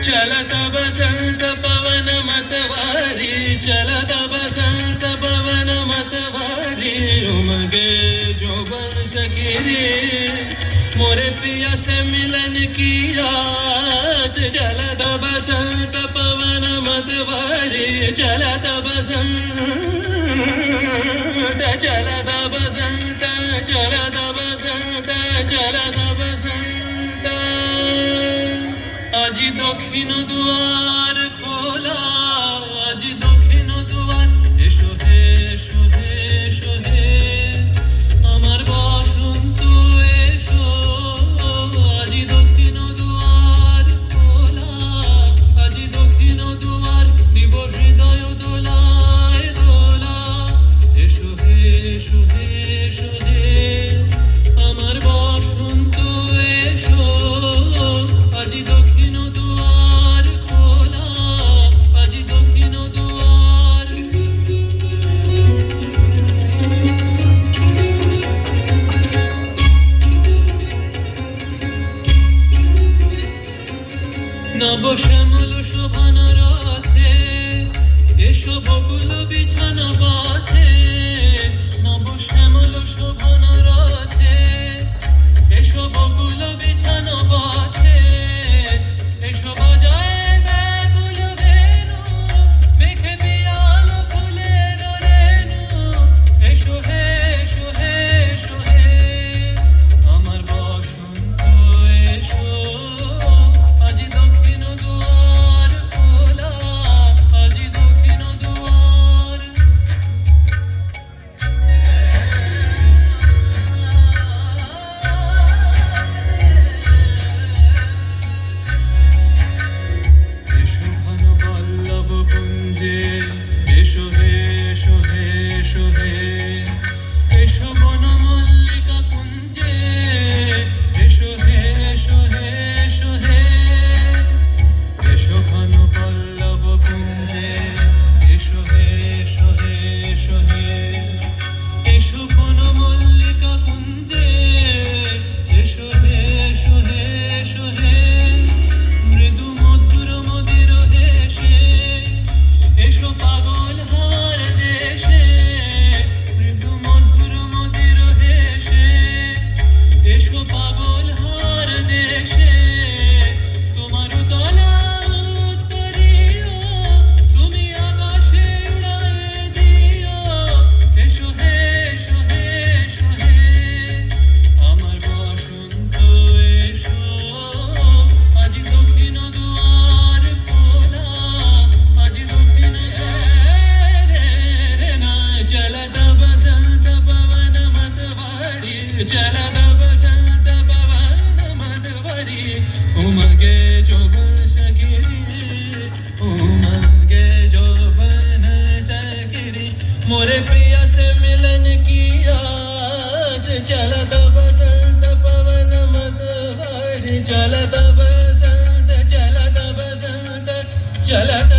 चलत बसंत पवन मतवारी चलत बसंत पवन मतवारी उमगे जोबन सखीरी मोरे पिया से मिलन की आस चलत बसंत पवन मतवारी चलत बसंत चलत बसंत चलत बसंत चलत बसंत আজি দক্ষিণ দুয়ার খোলা আজি দক্ষিণ দুয়ার এসো হে এসো হে এসো হে আমার বসন্ত এসো আজি দক্ষিণ দুয়ার খোলা আজি দক্ষিণ দুয়ার দিব হৃদয় দোলায় দোলা এসো হে এসো হে এসো হে আমার বসন্ত এসো আজি দক্ষিণ দুয়ার খোলা আজি দক্ষিণ দুয়ার নব শ্যামল শোভন রথে এসো বকুল বিছানা পথে নব শ্যামল শোভন রথে এসো বকুল বিছানা পথে এসো বাজায় ব্যাকুল বেণু মেঘে পিয়াল ফুলের রেণু এসো হে এসো হে এসো হে আমার বসন্ত এসো আজি দক্ষিণ দুয়ার খোলা আজি দক্ষিণ দুয়ার এসো ঘন পল্লব পুঞ্জে এসো হে এসো হে এসো হে এসো বন মল্লিকা কুঞ্জে এসো হে এসো হে এসো হে এসো ঘন পল্লব পুঞ্জে এসো হে এসো হে এসো হে এসো বন মল্লিকা কুঞ্জে এসো হে এসো হে এসো হে মৃদু মধুর মদির হেসে এসো পাগল হার দেশে মৃদু মধুর মদির হেসে এসো পাগল হার দেশে তোমার দলা উত্তরীয় তুমি আকাশে উড়ায়ে দিও এসো হে এসো হে এসো হে আমার বসন্ত এসো আজি দক্ষিণ দুয়ার খোলা আজি দক্ষিণ দুয়ার রে না চলত বসন্ত পवन मतवारी चलत बसंत पवन मतवारी उमगे जोबन सखीरी उमगे जोबन सखीरी मोरे प्रिया से मिलन की आस चलत बसंत पवन मतवारी चलत बसंत चलत